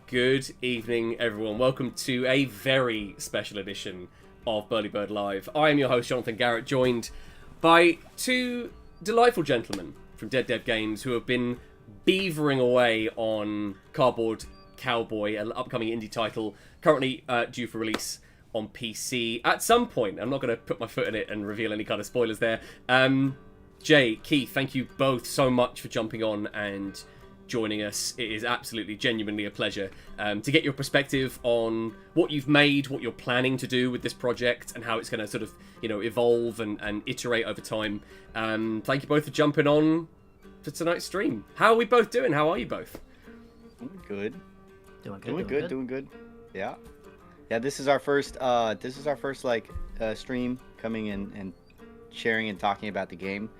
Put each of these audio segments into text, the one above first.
Good evening, everyone. Welcome to a very special edition of Burly Bird Live. I am your host, Jonathan Garrett, joined by two delightful gentlemen from Ded Dev Games who have been beavering away on Cardboard Cowboy, an upcoming indie title currently due for release on PC at some point. I'm not going to put my foot in it and reveal any kind of spoilers there. Jay, Keith, thank you both so much for jumping on and joining us. It is absolutely, genuinely a pleasure to get your perspective on what you've made, what you're planning to do with this project, and how it's going to sort of, evolve and iterate over time. Thank you both for jumping on for tonight's stream. How are we both doing? How are you both? Good. Doing good. Yeah. This is our first stream coming in and sharing and talking about the game.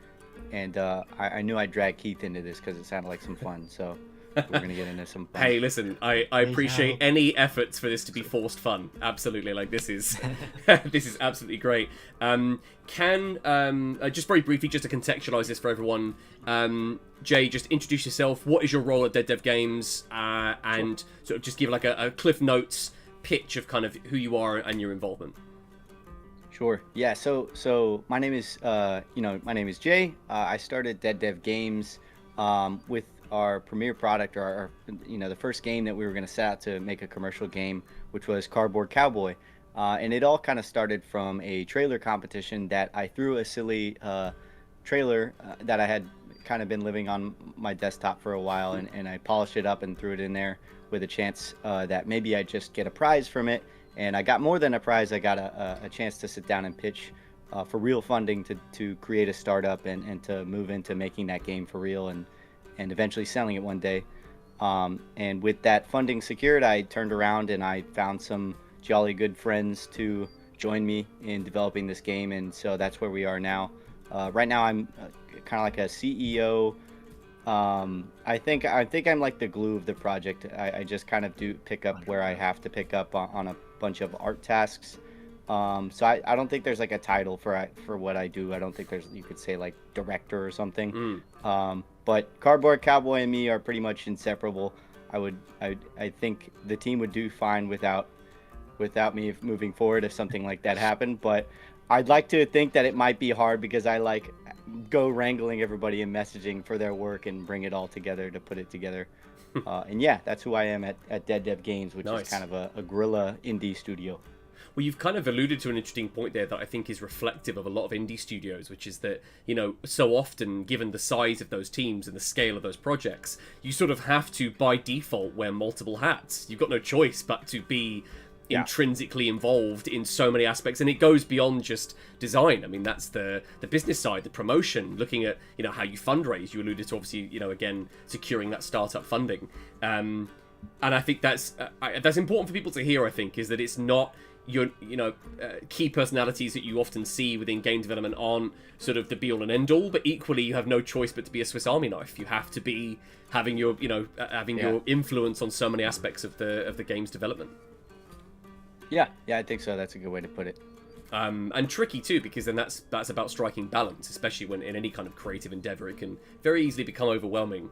And I knew I'd drag Keith into this because it sounded like some fun, so we're going to get into some fun. Hey, listen, I appreciate any efforts for this to be forced fun. Absolutely, this is this is absolutely great. Just very briefly, just to contextualize this for everyone, Jay, just introduce yourself. What is your role at Ded Dev Games? And sort of just give a Cliff Notes pitch of kind of who you are and your involvement. Sure. Yeah. So my name is Jay. I started Ded Dev Games with our premiere product, or the first game that we were going to set out to make a commercial game, which was Cardboard Cowboy, and it all kind of started from a trailer competition that I threw a silly trailer that I had kind of been living on my desktop for a while, and I polished it up and threw it in there with a chance that maybe I'd just get a prize from it. And I got more than a prize. I got a chance to sit down and pitch for real funding to create a startup and to move into making that game for real and eventually selling it one day. And with that funding secured, I turned around and I found some jolly good friends to join me in developing this game. And so that's where we are now. Right now, I'm kind of like a CEO I think I'm like the glue of the project. I just kind of do pick up where I have to pick up on a bunch of art tasks. So I don't think there's like a title for what I do. I don't think there's, you could say, like director or something. But Cardboard Cowboy and me are pretty much inseparable. I think the team would do fine without me moving forward if something like that happened. But I'd like to think that it might be hard because I like go wrangling everybody and messaging for their work and bring it all together to put it together. And yeah, that's who I am at Ded Dev Games, which is kind of a guerrilla indie studio. Well, you've kind of alluded to an interesting point there that I think is reflective of a lot of indie studios, which is that, you know, so often, given the size of those teams and the scale of those projects, you sort of have to, by default, wear multiple hats. You've got no choice but to be intrinsically involved in so many aspects, and it goes beyond just design. I mean, that's the business side, the promotion, looking at, you know, how you fundraise. You alluded to, obviously, you know, again, securing that startup funding. And I think that's important for people to hear, I think, is that it's not your, you know, key personalities that you often see within game development aren't sort of the be all and end all, but equally you have no choice but to be a Swiss Army knife. You have to be having your, you know, your influence on so many aspects of the game's development. Yeah, I think so. That's a good way to put it. And tricky too, because then that's about striking balance, especially when in any kind of creative endeavor it can very easily become overwhelming.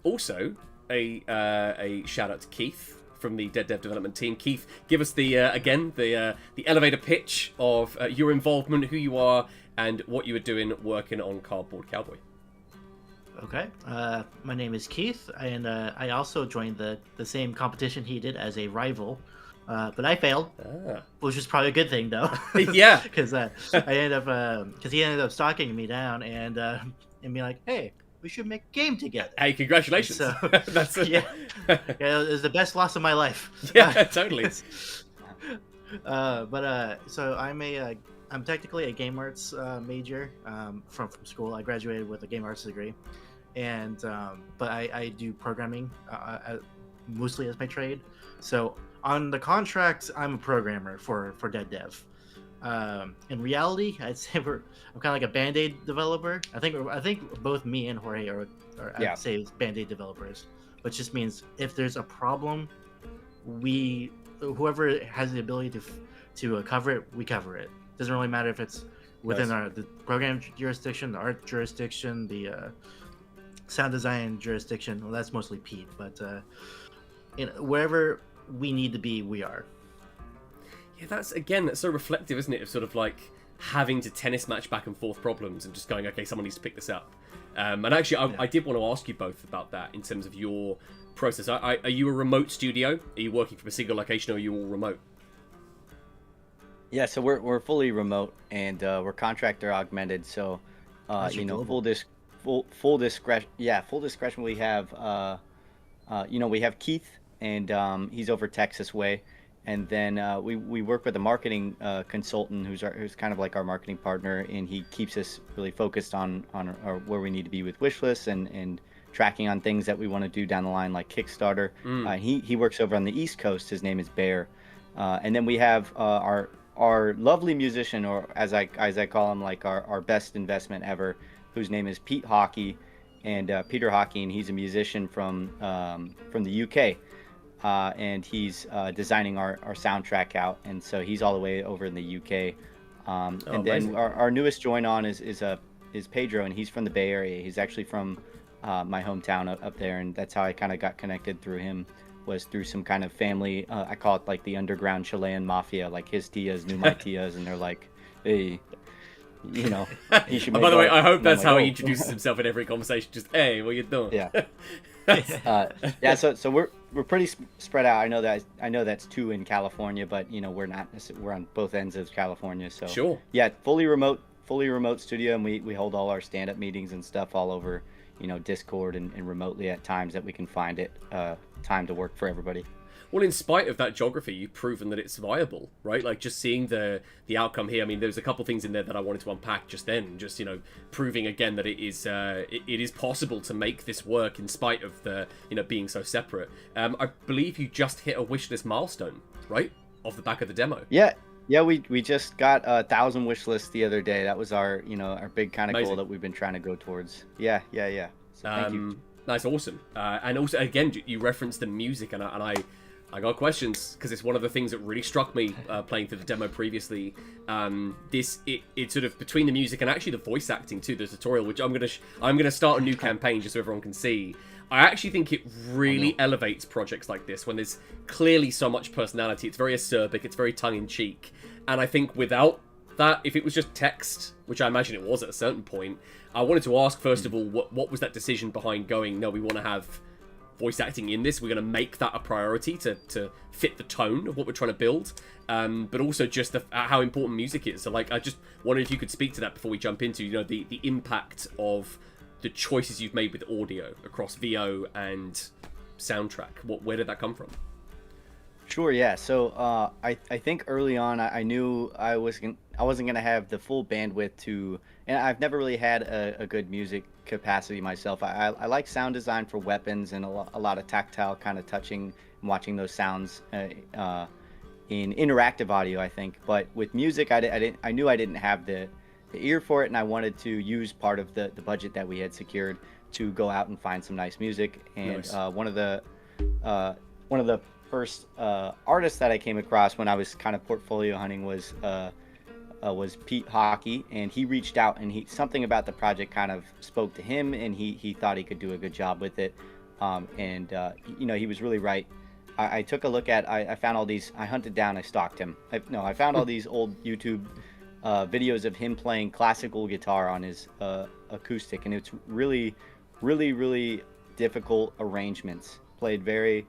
Also, a shout out to Keith from the Ded Dev development team. Keith, give us the elevator pitch of your involvement, who you are, and what you were doing working on Cardboard Cowboy. Okay, my name is Keith, and I also joined the same competition he did as a rival. But I failed, which was probably a good thing, though. Yeah, because he ended up stalking me down and being like, "Hey, we should make a game together." Hey, congratulations! So, that's yeah, it was the best loss of my life. Yeah, totally. So I'm technically a game arts major from school. I graduated with a game arts degree, and but I do programming mostly as my trade. So on the contract, I'm a programmer for Ded Dev. In reality, I'd say I'm kind of like a Band-Aid developer. I think both me and Jorge are I'd say Band-Aid developers, which just means if there's a problem, whoever has the ability to cover it, we cover it. Doesn't really matter if it's within the program jurisdiction, the art jurisdiction, the sound design jurisdiction. Well, that's mostly Pete, but wherever we need to be, we are. Yeah, that's so reflective, isn't it, of sort of like having to tennis match back and forth problems and just going, okay, someone needs to pick this up. And actually, I did want to ask you both about that in terms of your process. Are you a remote studio? Are you working from a single location, or are you all remote? Yeah, so we're fully remote, and we're contractor augmented. So full discretion. Yeah, full discretion. We have we have Keith, and he's over Texas way. And then we work with a marketing consultant who's kind of like our marketing partner, and he keeps us really focused on where we need to be with wish lists and tracking on things that we want to do down the line, like Kickstarter. He works over on the East Coast. His name is Bear. And then we have our lovely musician, or as I call him, like our best investment ever, whose name is Pete Hockey, and Peter Hockey, and he's a musician from the UK. And he's designing our soundtrack out, and so he's all the way over in the UK. And then our newest join on is Pedro, and he's from the Bay Area. He's actually from my hometown up there, and that's how I kind of got connected through him, was through some kind of family. I call it like the underground Chilean mafia. Like his tias knew my tias, and they're like, hey, you should make by the way, I hope that's how he introduces himself in every conversation. Just, hey, what you doing? Yeah. So we're pretty spread out. I know that's two in California, but we're not. We're on both ends of California. So sure. Yeah, fully remote studio, and we hold all our stand-up meetings and stuff all over, Discord and remotely at times that we can find it time to work for everybody. Well, in spite of that geography, you've proven that it's viable, right? Like, just seeing the outcome here. I mean, there's a couple things in there that I wanted to unpack just then. Just, proving again that it is possible to make this work in spite of the, being so separate. I believe you just hit a wishlist milestone, right? Off the back of the demo. Yeah, we just got 1,000 wish lists the other day. That was our big kind of goal that we've been trying to go towards. Yeah. So thank you. That's awesome. And also, again, you referenced the music, and I got questions because it's one of the things that really struck me playing through the demo previously. It's sort of between the music and actually the voice acting too. The tutorial, which I'm gonna start a new campaign just so everyone can see. I actually think it really elevates projects like this when there's clearly so much personality. It's very acerbic, it's very tongue-in-cheek, and I think without that, if it was just text, which I imagine it was at a certain point, I wanted to ask first of all, what was that decision behind going, no, we want to have voice acting in this, we're going to make that a priority to fit the tone of what we're trying to build, but also just how important music is. So like, I just wondered if you could speak to that before we jump into, you know, the impact of the choices you've made with audio across VO and soundtrack. Where did that come from? Sure, yeah. So I think early on I knew I wasn't gonna have the full bandwidth to, and I've never really had a good music capacity myself. I like sound design for weapons and a lot of tactile kind of touching and watching those sounds in interactive audio, I think. But with music, I knew I didn't have the ear for it, and I wanted to use part of the budget that we had secured to go out and find some nice music. And nice. One of the first artist that I came across when I was kind of portfolio hunting was Pete Hockey, and he reached out, and something about the project kind of spoke to him, and he thought he could do a good job with it. You know, he was really right. I took a look at, I found all these, I hunted down, I stalked him. I found all these old YouTube videos of him playing classical guitar on his acoustic, and it's really, really, really difficult arrangements. Played very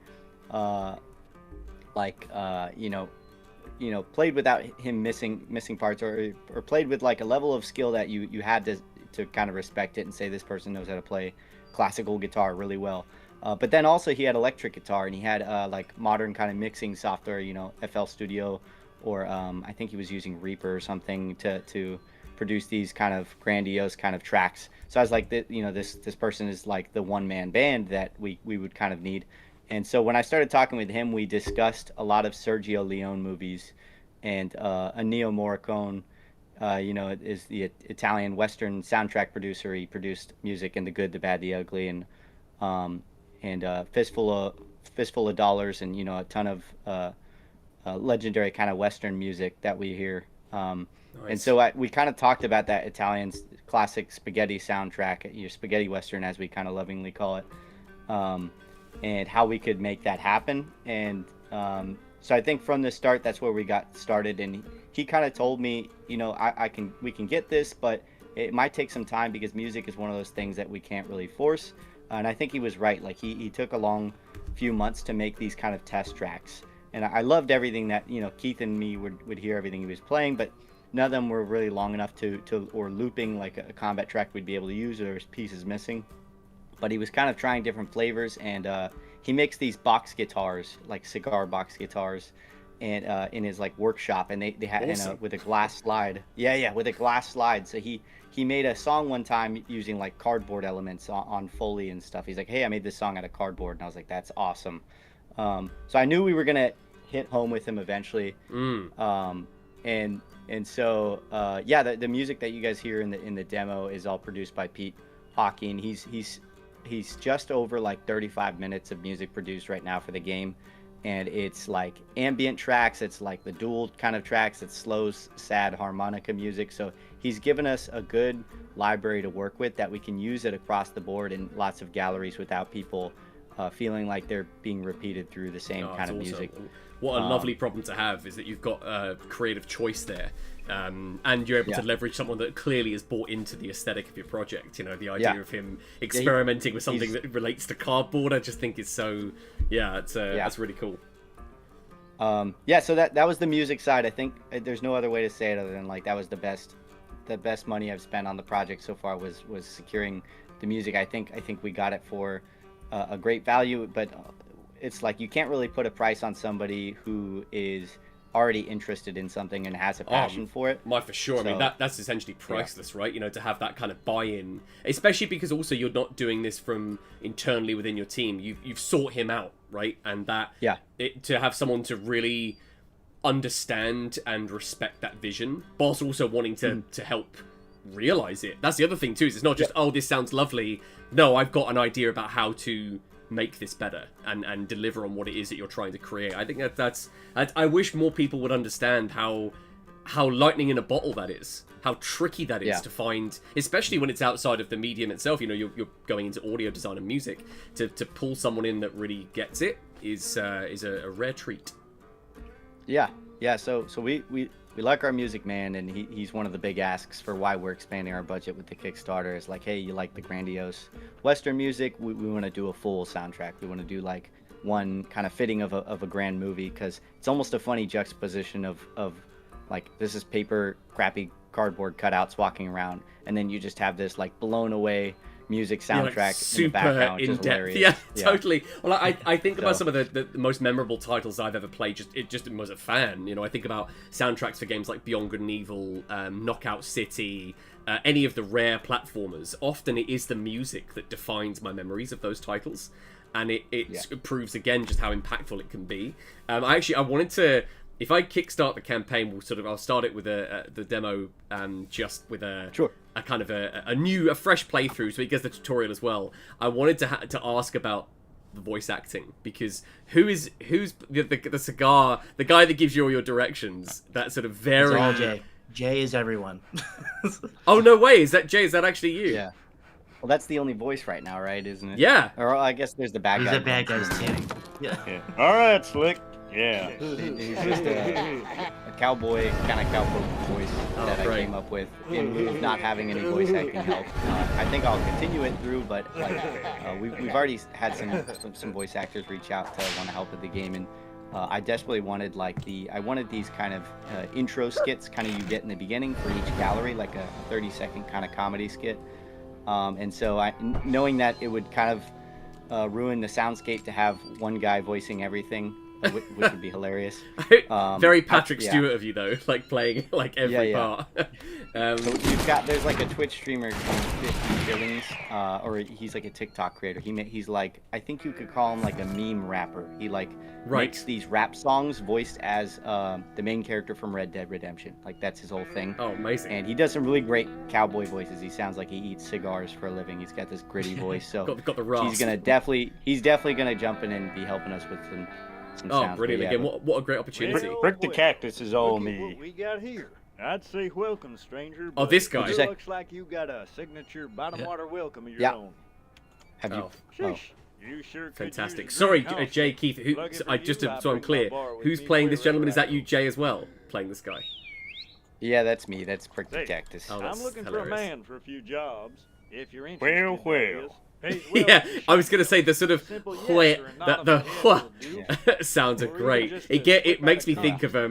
played without him missing parts, or played with like a level of skill that you had to kind of respect it and say this person knows how to play classical guitar really well. But then also he had electric guitar, and he had like modern kind of mixing software, you know, FL Studio, or I think he was using Reaper or something to produce these kind of grandiose kind of tracks. So I was like, this person is like the one-man band that we would kind of need. And so when I started talking with him, we discussed a lot of Sergio Leone movies, and Ennio Morricone, is the Italian Western soundtrack producer. He produced music in The Good, the Bad, the Ugly, and Fistful of Dollars, and a ton of legendary kind of Western music that we hear. Nice. And so we kind of talked about that Italian classic spaghetti soundtrack, your spaghetti Western, as we kind of lovingly call it. And how we could make that happen. And so I think from the start, that's where we got started. And he kind of told me, we can get this, but it might take some time because music is one of those things that we can't really force. And I think he was right. Like he took a long few months to make these kind of test tracks. And I loved everything that, Keith and me would hear everything he was playing, but none of them were really long enough or looping like a combat track we'd be able to use, or there was pieces missing. But he was kind of trying different flavors, and he makes these box guitars, like cigar box guitars, and in his like workshop, and they had awesome. with a glass slide. Yeah, with a glass slide. So he made a song one time using like cardboard elements on Foley and stuff. He's like, hey, I made this song out of cardboard, and I was like, that's awesome. So I knew we were gonna hit home with him eventually. And so the music that you guys hear in the demo is all produced by Pete Hockey, and he's just over like 35 minutes of music produced right now for the game, and it's like ambient tracks, it's like the dual kind of tracks, it's slow, sad harmonica music. So he's given us a good library to work with that we can use it across the board in lots of galleries without people feeling like they're being repeated through the same kind of music. What a lovely problem to have, is that you've got a creative choice there, and you're able to leverage someone that clearly has bought into the aesthetic of your project. The idea of him experimenting with something that relates to cardboard, I just think is so, that's really cool. So that was the music side. I think there's no other way to say it other than like that was the best money I've spent on the project so far was securing the music. I think we got it for a great value, but it's like you can't really put a price on somebody who is already interested in something and has a passion for it. For sure. So, I mean, that's essentially priceless, right? To have that kind of buy-in, especially because also you're not doing this from internally within your team. You've sought him out, right? And to have someone to really understand and respect that vision, whilst also wanting to help realize it. That's the other thing too, is it's not just, oh, this sounds lovely. No, I've got an idea about how to make this better and deliver on what it is that you're trying to create. I think that's I wish more people would understand how lightning in a bottle that is, how tricky that is to find, especially when it's outside of the medium itself. You know, you're going into audio design and music. To pull someone in that really gets it is a rare treat. Yeah. So we like our music man, and he's one of the big asks for why we're expanding our budget with the Kickstarter. Is like, hey, you like the grandiose Western music? We want to do a full soundtrack. We want to do like one kind of fitting of a grand movie, because it's almost a funny juxtaposition of like, this is paper, crappy cardboard cutouts walking around, and then you just have this like blown away music soundtrack like in the background, which is hilarious. Yeah, totally. Well, I think about some of the most memorable titles I've ever played just as a fan. You know, I think about soundtracks for games like Beyond Good and Evil, Knockout City, any of the Rare platformers. Often it is the music that defines my memories of those titles, and it proves again just how impactful it can be. I wanted to, if I kickstart the campaign, I'll start it with the demo, just with a kind of a fresh playthrough, so it gets the tutorial as well. I wanted to ask about the voice acting, because who's the cigar, the guy that gives you all your directions, that sort of very... It's all Jay. Jay is everyone. Oh, no way, is that Jay? Is that actually you? Yeah. Well, that's the only voice right now, right? Isn't it? Yeah. Or I guess there's the bad guy. He's the bad guy's team. Yeah. All right, Slick. Yeah. He's just a cowboy, kind of cowboy voice that I came up with in lieu of not having any voice acting help. I think I'll continue it through, but we've already had some voice actors reach out to want to help with the game, and I desperately wanted I wanted these kind of intro skits, kind of you get in the beginning for each gallery, like a 30-second kind of comedy skit. And so knowing that it would kind of ruin the soundscape to have one guy voicing everything, which would be hilarious. Very Patrick Stewart of you, though, like playing like every part. So there's like a Twitch streamer named 50 Billings, or he's like a TikTok creator. He's like, I think you could call him like a meme rapper. He makes these rap songs voiced as the main character from Red Dead Redemption. Like, that's his whole thing. Oh, amazing. And he does some really great cowboy voices. He sounds like he eats cigars for a living. He's got this gritty voice. So got the rasp. He's definitely gonna jump in and be helping us with some sounds. Brilliant. Again, what a great opportunity. Prick the Cactus is all me. What we got here? I'd say welcome, stranger. Oh, this guy. It looks like you got a signature bottom water welcome of your own. Have you? Sheesh. You sure could Fantastic. use a Sorry, greenhouse. Jay, Keith. So I'm clear, who's playing this gentleman? Is that you, Jay, as well? Playing this guy? Yeah, that's me. That's Prick the Cactus. Oh, that's I'm looking hilarious. for a man for a few jobs. If you're interested. Well. Hey, Yeah, I was gonna say the sort of Simple yes whit, or not the a yes will do. sounds are Or great. just It a quick makes me back think of I'll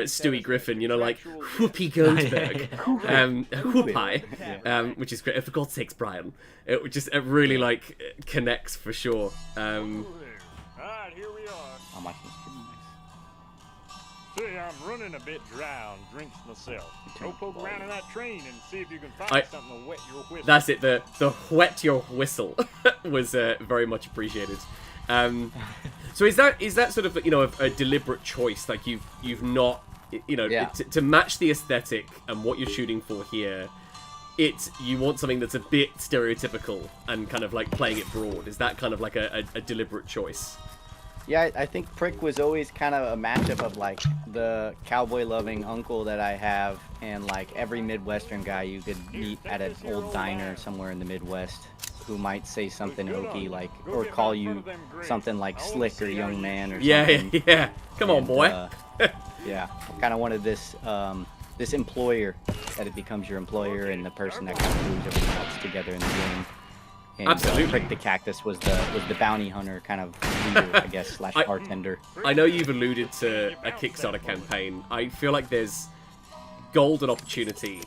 Stewie take Griffin, you know, like contractual Whoopi Goldberg, Whoopi, which is great. For God's sakes, Brian, it just really like connects for sure. Alright, here we are. I'm watching this kid. See, I'm running a bit dry on drinks myself. Go poke around in that train and see if you can find something to wet your whistle. That's it. The wet your whistle was very much appreciated. So is that sort of, you know, a deliberate choice? Like you've not, you know, to match the aesthetic and what you're shooting for here. You want something that's a bit stereotypical and kind of like playing it broad. Is that kind of like a deliberate choice? Yeah, I think Prick was always kind of a matchup of like the cowboy-loving uncle that I have and like every Midwestern guy you could meet at an old diner somewhere in the Midwest who might say something hokey, like, or call you something like slick or young man or something. Yeah. Come on, boy. Yeah, kind of wanted this this employer that it becomes your employer and the person that kind of glues everything else together in the game. And Absolutely. Prick the Cactus was the bounty hunter kind of leader, I guess, slash bartender. I know you've alluded to a Kickstarter campaign. I feel like there's golden opportunity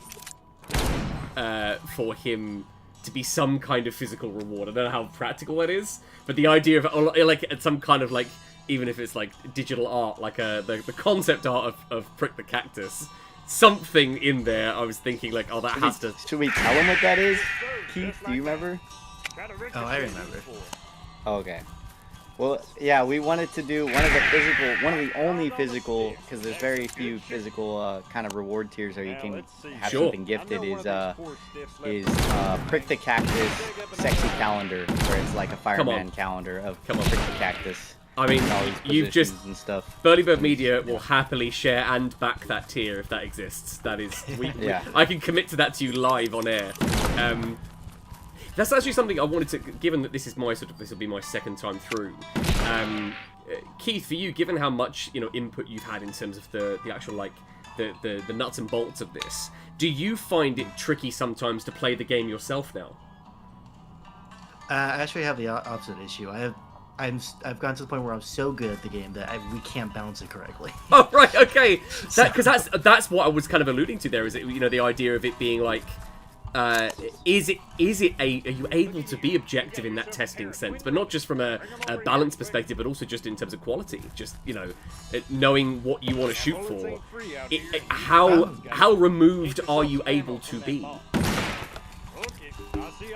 for him to be some kind of physical reward. I don't know how practical that is, but the idea of like some kind of like, even if it's like digital art, like the concept art of Prick the Cactus, something in there. I was thinking like, oh, that has to. Should we tell him what that is? Keith, do you remember? Oh, I remember. Oh, okay. Well, yeah, we wanted to do one of the only physical, because there's very few physical kind of reward tiers where you can have Sure. something gifted. Is Prick the Cactus sexy calendar, where it's like a fireman calendar of Prick the Cactus. I mean, you've just and stuff. Burly Bird Media will happily share and back that tier if that exists. That is, I can commit to that to you live on air. That's actually something I wanted to, given that this will be my second time through. Keith, for you, given how much input you've had in terms of the actual the nuts and bolts of this, do you find it tricky sometimes to play the game yourself now? I actually have the opposite issue. I've gotten to the point where I'm so good at the game that we can't balance it correctly. Oh right, okay. Because that's what I was kind of alluding to there. Is it the idea of it being like, are you able to be objective in that testing sense, but not just from a balance perspective, but also just in terms of quality, just knowing what you want to shoot for. How removed are you able to be?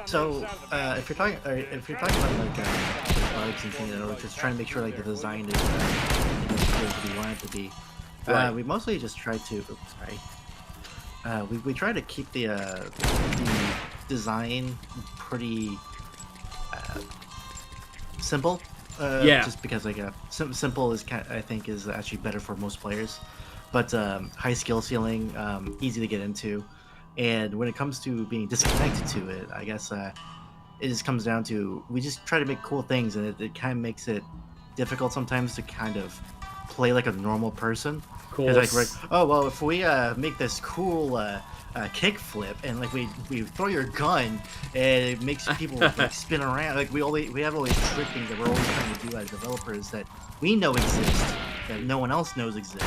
So if you're talking about like bugs and things, or just trying to make sure like the design is what we want it to be, we mostly just try to. We try to keep the design pretty simple. Just because like simple is I think is actually better for most players, but high skill ceiling, easy to get into, and when it comes to being disconnected to it, I guess it just comes down to we just try to make cool things, and it kind of makes it difficult sometimes to kind of play like a normal person. It's like, oh well, if we make this cool kick flip and like we throw your gun and it makes people like, spin around, like we have all these trick things that we're always trying to do as developers that we know exist that no one else knows exist.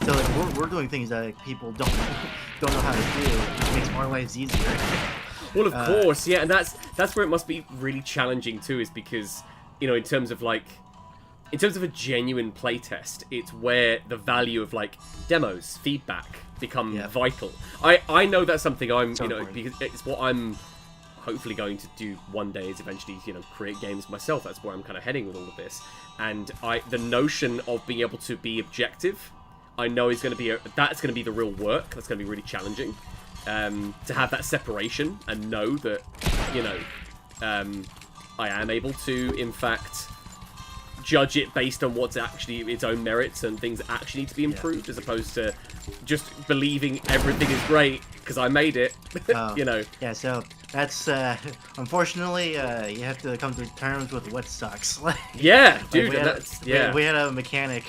So like, we're doing things that like, people don't know how to do, which makes our lives easier. Well, of course, yeah, and that's where it must be really challenging too, is because in terms of a genuine playtest, it's where the value of like demos, feedback become vital. I know that's something I'm because it's what I'm hopefully going to do one day, is eventually create games myself. That's where I'm kind of heading with all of this. And the notion of being able to be objective, I know is going to be that's going to be the real work. That's going to be really challenging. To have that separation and know that I am able to in fact judge it based on what's actually its own merits and things that actually need to be improved, as opposed to just believing everything is great because I made it. Yeah, so that's unfortunately you have to come to terms with what sucks. Yeah, dude, we had a mechanic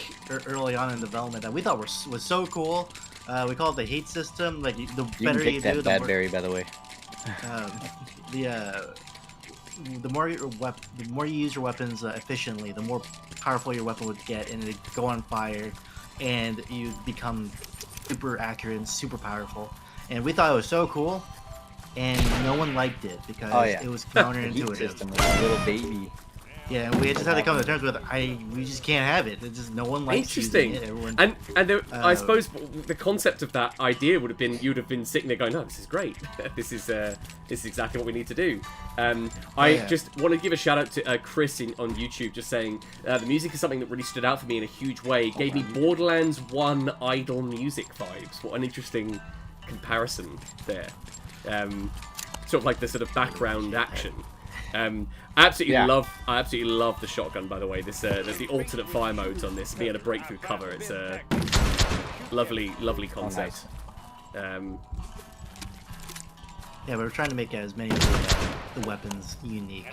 early on in development that we thought was so cool. We call it the heat system. Like the better you do, the berry, by the way. The more you use your weapons efficiently, the more powerful your weapon would get, and it go on fire, and you become super accurate and super powerful. And we thought it was so cool, and no one liked it because it was counterintuitive. System, like a little baby. Yeah, and we just had to come to terms with we just can't have it. It's just no one likes using it. Everyone, I suppose the concept of that idea would have been you'd have been sitting there going, "No, this is great. This is exactly what we need to do." I just want to give a shout out to Chris on YouTube, just saying the music is something that really stood out for me in a huge way. It gave me Borderlands 1 idle music vibes. What an interesting comparison there. Sort of like the sort of background action. I absolutely love the shotgun, by the way. There's the alternate fire modes on this. Being a breakthrough cover, it's a lovely concept. Oh, nice. Yeah, we're trying to make as many of the weapons unique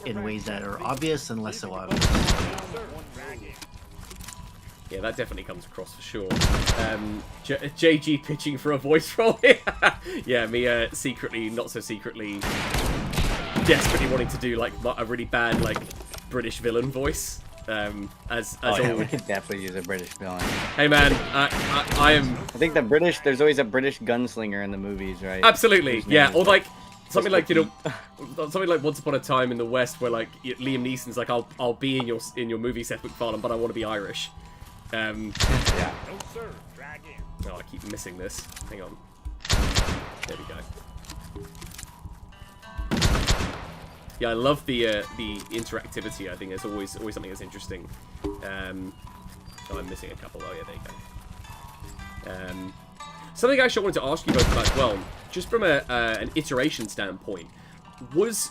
in ways that are obvious and less so obvious. Yeah, that definitely comes across for sure. JG pitching for a voice role. Yeah, me secretly, not so secretly, desperately wanting to do like a really bad like British villain voice. We could definitely use a British villain. Hey man, I am. I think there's always a British gunslinger in the movies, right? Absolutely, yeah. Or like something like something like Once Upon a Time in the West, where like Liam Neeson's like, I'll be in your movie, Seth MacFarlane, but I want to be Irish. Yeah. Oh, I keep missing this. Hang on. There we go. Yeah, I love the interactivity. I think it's always something that's interesting. Oh, I'm missing a couple. Oh yeah, there you go. Something I actually wanted to ask you both about as well, just from an iteration standpoint, was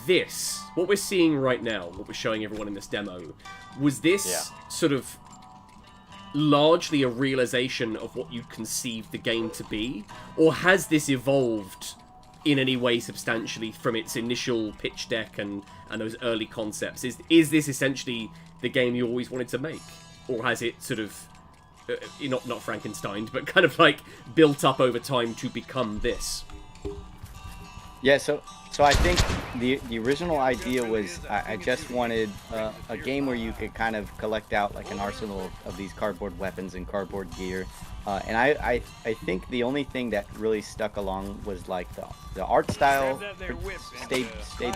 this, what we're seeing right now, what we're showing everyone in this demo, was this sort of largely a realization of what you conceived the game to be? Or has this evolved in any way substantially from its initial pitch deck and those early concepts? Is this essentially the game you always wanted to make? Or has it sort of, not Frankenstein, but kind of like built up over time to become this? Yeah, so I think the original idea was I just wanted a game where you could kind of collect out like an arsenal of these cardboard weapons and cardboard gear. And I think the only thing that really stuck along was like the art style stayed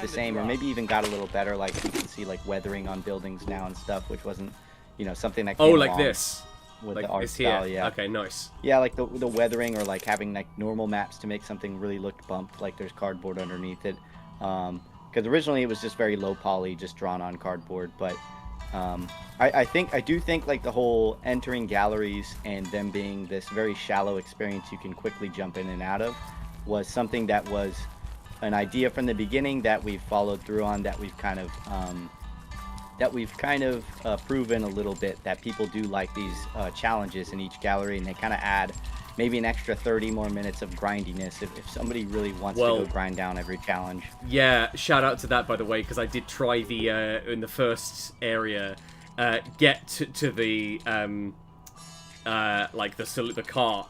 the same, or maybe even got a little better. Like you can see like weathering on buildings now and stuff, which wasn't, you know, something that came like along this. With like the art this style, here. yeah. Okay, nice. Yeah, like the weathering, or like having like normal maps to make something really look bumped, like there's cardboard underneath it. Because originally it was just very low poly, just drawn on cardboard. But I do think like the whole entering galleries and them being this very shallow experience you can quickly jump in and out of was something that was an idea from the beginning that we've followed through on, that we've kind of proven a little bit that people do like these challenges in each gallery, and they kind of add maybe an extra 30 more minutes of grindiness if somebody really wants to go grind down every challenge. Yeah, shout out to that, by the way, because I did try the in the first area get to the like the cart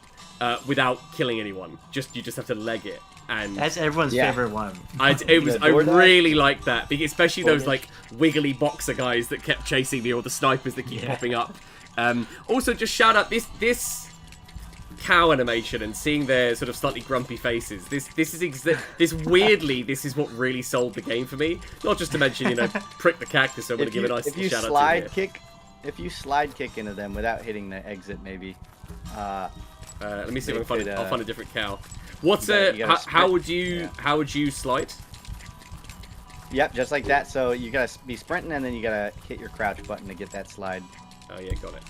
without killing anyone. You just have to leg it. And that's everyone's favorite one. I really liked that, especially those like wiggly boxer guys that kept chasing me, or the snipers that keep popping up. Also, just shout out this cow animation and seeing their sort of slightly grumpy faces. This is what really sold the game for me. Not just to mention, prick the cactus. So I'm gonna give a nice shout out to if you slide kick into them without hitting the exit, maybe. Let me see if I can I'll find a different cow. How would you slide? Yep, just like that. So you gotta be sprinting, and then you gotta hit your crouch button to get that slide. Oh yeah, got it.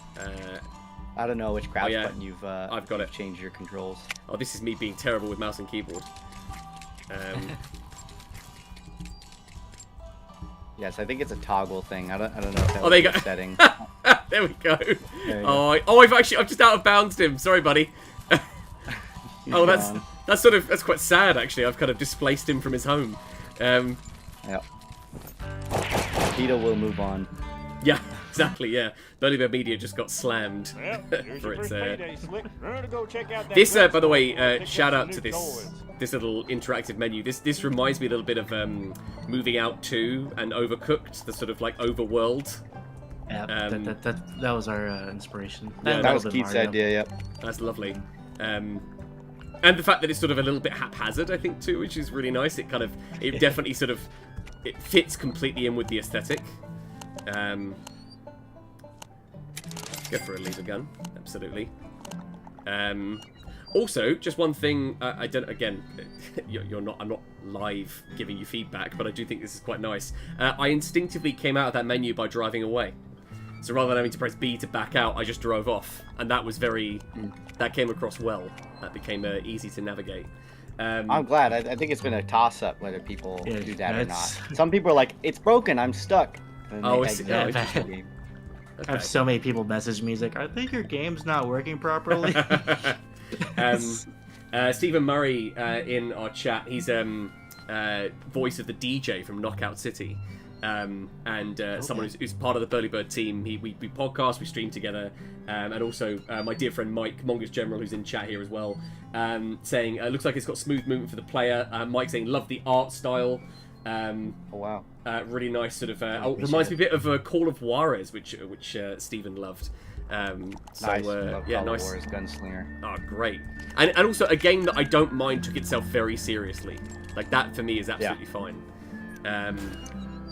I don't know which crouch button I've got it. Changed your controls. Oh, this is me being terrible with mouse and keyboard. Yes, I think it's a toggle thing. I don't know if that was a setting. There we go. I've just out of bounds him. Sorry, buddy. Oh, that's quite sad actually. I've kind of displaced him from his home. Yeah. PETA will move on. Yeah, exactly. Yeah, Burly Media just got slammed for its. This, by the way, shout out to this little interactive menu. This reminds me a little bit of Moving Out 2 and Overcooked, the sort of like overworld. Yeah, that was our inspiration. Yeah, that was Keith's idea. Yep. That's lovely. And the fact that it's sort of a little bit haphazard, I think, too, which is really nice. It definitely sort of, it fits completely in with the aesthetic. Go for a laser gun, absolutely. Also, just one thing, again, I'm not live giving you feedback, but I do think this is quite nice. I instinctively came out of that menu by driving away. So rather than having to press B to back out, I just drove off. And that was that came across well. That became easy to navigate. I'm glad. I think it's been a toss-up whether people do that or not. Some people are like, it's broken, I'm stuck. I have so many people message me, like, I think your game's not working properly. Stephen Murray in our chat, he's voice of the DJ from Knockout City. Someone who's part of the Burly Bird team. We podcast, we stream together, and also my dear friend Mike, Mongoose General, who's in chat here as well, saying looks like it's got smooth movement for the player. Mike saying love the art style. Oh wow, really nice sort of. Reminds me a bit of Call of Juarez, which Stephen loved. Nice. Nice. Juarez Gunslinger. Oh, great. And also a game that I don't mind took itself very seriously. Like that for me is absolutely fine.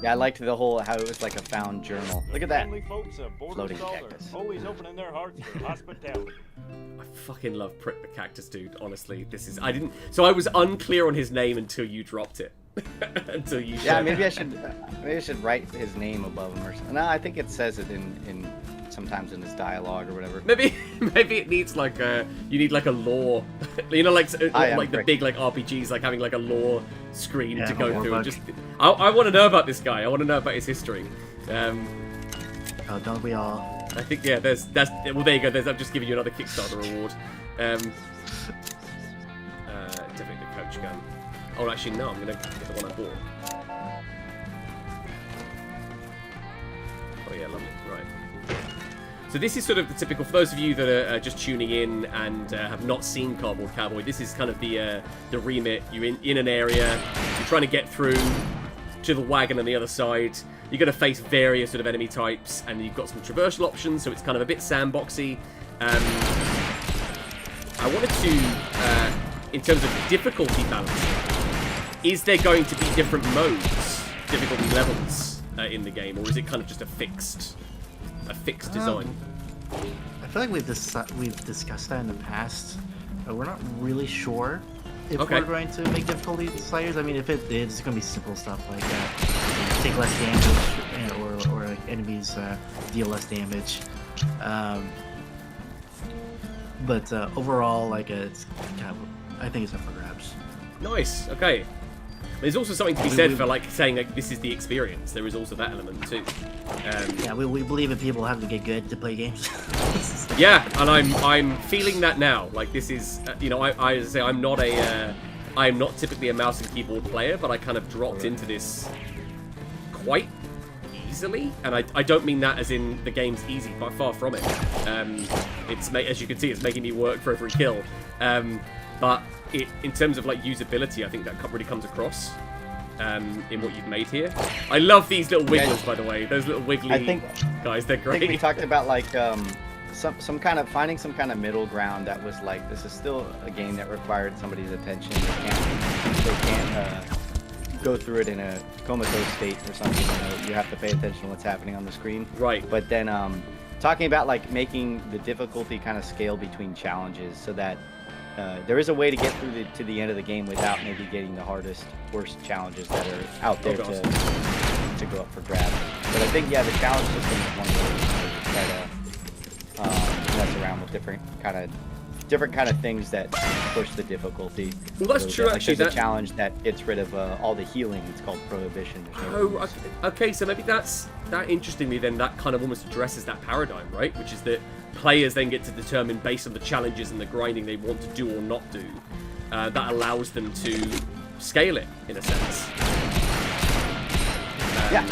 Yeah, I liked the whole how it was like a found journal. Look at that. Floating cactus. Always opening their hearts for hospitality. I fucking love Prick the Cactus, dude. Honestly, I was unclear on his name until you dropped it. until you. Yeah, maybe I should write his name above him or something. No, I think it says it in sometimes in his dialogue or whatever. Maybe it needs like you need like a lore, you know, like the big like RPGs, like having like a lore screen to go through. And just I want to know about this guy. I want to know about his history. Oh, don't we all? I think well there you go. I'm just giving you another Kickstarter award. Definitely the coach gun. Oh, actually no, I'm gonna get the one I bought. Oh yeah, lovely. Right. So this is sort of the typical, for those of you that are just tuning in and have not seen Cardboard Cowboy, this is kind of the remit. You're in an area, you're trying to get through to the wagon on the other side. You're going to face various sort of enemy types, and you've got some traversal options, so it's kind of a bit sandboxy. I wanted to, in terms of difficulty balance, is there going to be different modes, difficulty levels in the game, or is it kind of just a fixed design? I feel like we've discussed that in the past. We're not really sure if we're going to make difficulty sliders. I mean, if it is, it's going to be simple stuff like take less damage, or like enemies deal less damage. But overall, like it's kind of, I think it's up for grabs. Nice. Okay. There's also something to be said for like saying like this is the experience. There is also that element too. Yeah, we believe in people having to get good to play games. Yeah, and I'm feeling that now. Like this is, you know, I as I say, I'm not typically a mouse and keyboard player, but I kind of dropped into this quite easily, and I don't mean that as in the game's easy, but far from it. It's as you can see, it's making me work for every kill. But in terms of like usability, I think that really comes across in what you've made here. I love these little wigglers, by the way. Those little wiggly guys, they're great. I think we talked about like some kind of finding some kind of middle ground that was like, this is still a game that required somebody's attention. They can't go through it in a comatose state or something. You know, you have to pay attention to what's happening on the screen. Right. But then talking about like making the difficulty kind of scale between challenges, so that there is a way to get through to the end of the game without maybe getting the worst challenges that are out there to go up for grabs. But I think, yeah, the challenge system is one way to try to mess around with different kind of things that push the difficulty. Well, that's true, actually. There's a challenge that gets rid of all the healing. It's called Prohibition. Okay, so maybe that interestingly then that kind of almost addresses that paradigm, right? Which is that players then get to determine based on the challenges and the grinding they want to do or not do. That allows them to scale it, in a sense. Yeah.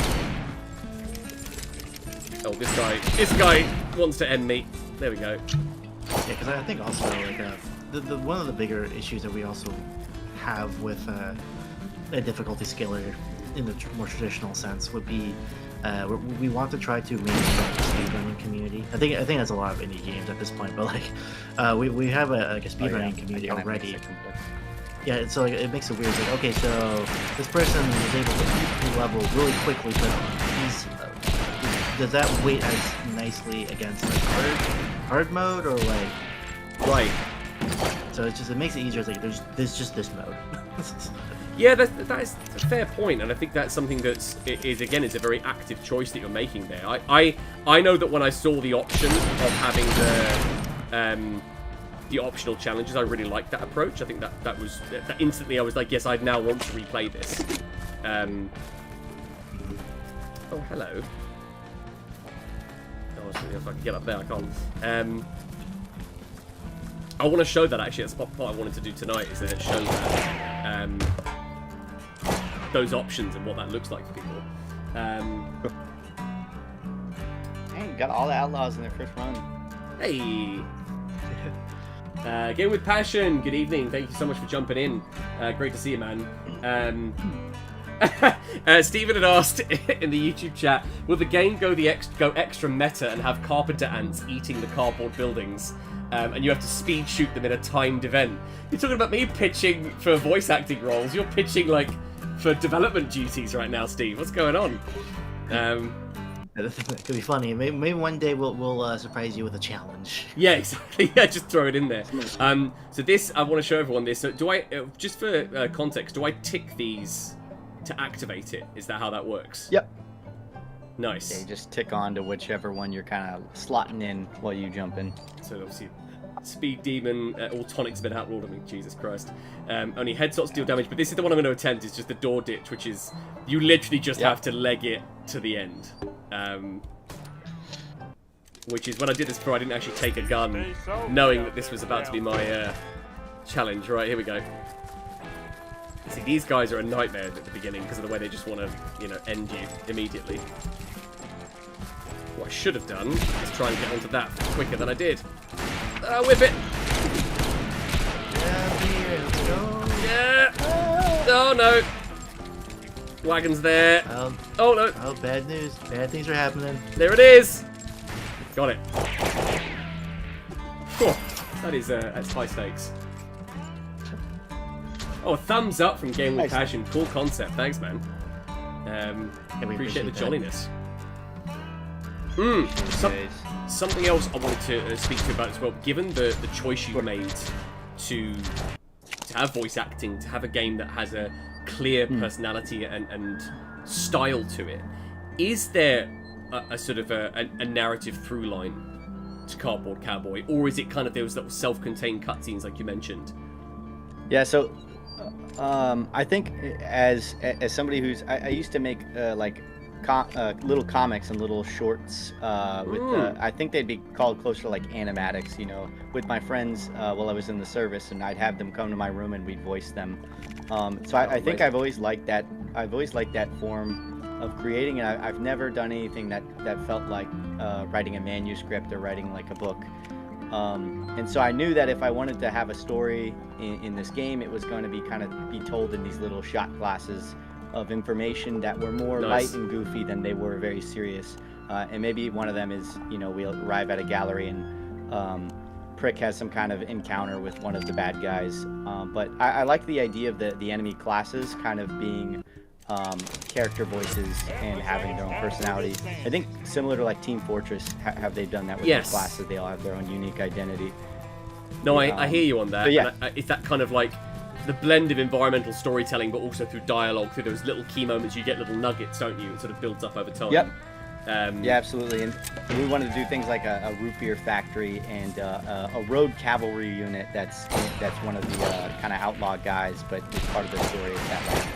Oh, this guy wants to end me. There we go. Yeah, because I think also like one of the bigger issues that we also have with a difficulty scaler in the more traditional sense would be we want to try to maintain the speedrunning community. I think that's a lot of indie games at this point, but like we have a speedrunning community already. Yeah, so like, it makes it weird. It's like, okay, so this person was able to beat the level really quickly, but does that weight as nicely against like hard mode or like? Right. So it makes it easier. It's like there's just this mode. Yeah, that is a fair point, and I think that's something that's is a very active choice that you're making there. I know that when I saw the option of having the optional challenges, I really liked that approach. I think that instantly I was like, yes, I'd now want to replay this. Oh, hello. Oh, if I can get up there, I can't. I want to show that actually. That's what I wanted to do tonight. Is that show that those options and what that looks like for people. Dang, got all the outlaws in their first run. Hey. Game with Passion. Good evening. Thank you so much for jumping in. Great to see you, man. Stephen had asked in the YouTube chat, will the game go extra meta and have carpenter ants eating the cardboard buildings? And you have to speed shoot them in a timed event. You're talking about me pitching for voice acting roles. You're pitching like for development duties right now, Steve. What's going on? It could be funny. Maybe one day we'll surprise you with a challenge. Yeah, exactly. Yeah, just throw it in there. So this, I want to show everyone this. So do I, just for context, do I tick these to activate it. Is that how that works? Yep. Nice. Yeah, you just tick on to whichever one you're kind of slotting in while you jump in. So obviously, Speed Demon, all tonics have been outlawed. I mean, Jesus Christ. Only headshots deal damage, but this is the one I'm going to attempt. It's just the door ditch, which is you literally just have to leg it to the end. Which is when I did this before, I didn't actually take a gun, knowing that this was about to be my challenge. Right, here we go. See, these guys are a nightmare at the beginning because of the way they just want to, you know, end you immediately. What I should have done is try and get onto that quicker than I did. Whip it! Yeah! Oh no! Wagon's there. Oh no! Oh, bad news. Bad things are happening. There it is! Got it. Whew. That's high stakes. Oh, thumbs up from Game with Passion. Cool concept. Thanks, man. Appreciate the jolliness. Something else I wanted to speak to you about as well. Given the choice you made to have voice acting, to have a game that has a clear personality and style to it, is there a sort of a narrative through line to Cardboard Cowboy, or is it kind of those little self-contained cutscenes like you mentioned? Yeah, so I think as somebody who's I used to make like little comics and little shorts with I think they'd be called closer to like animatics, you know, with my friends while I was in the service, and I'd have them come to my room and we'd voice them. So I think I've always liked that. I've always liked that form of creating, and I've never done anything that felt like writing a manuscript or writing like a book. And so I knew that if I wanted to have a story in this game, it was going to be told in these little shot glasses of information that were more light and goofy than they were very serious. And maybe one of them is, you know, we'll arrive at a gallery and Prick has some kind of encounter with one of the bad guys. But I like the idea of the enemy classes kind of being character voices and having their own personality. I think similar to like Team Fortress, have they done that with their classes? They all have their own unique identity. No, I hear you on that. Yeah. It's that kind of like the blend of environmental storytelling, but also through dialogue, through those little key moments, you get little nuggets, don't you? It sort of builds up over time. Yep. Yeah, absolutely. And we wanted to do things like a root beer factory and a road cavalry unit that's one of the kind of outlaw guys, but it's part of the story is that like,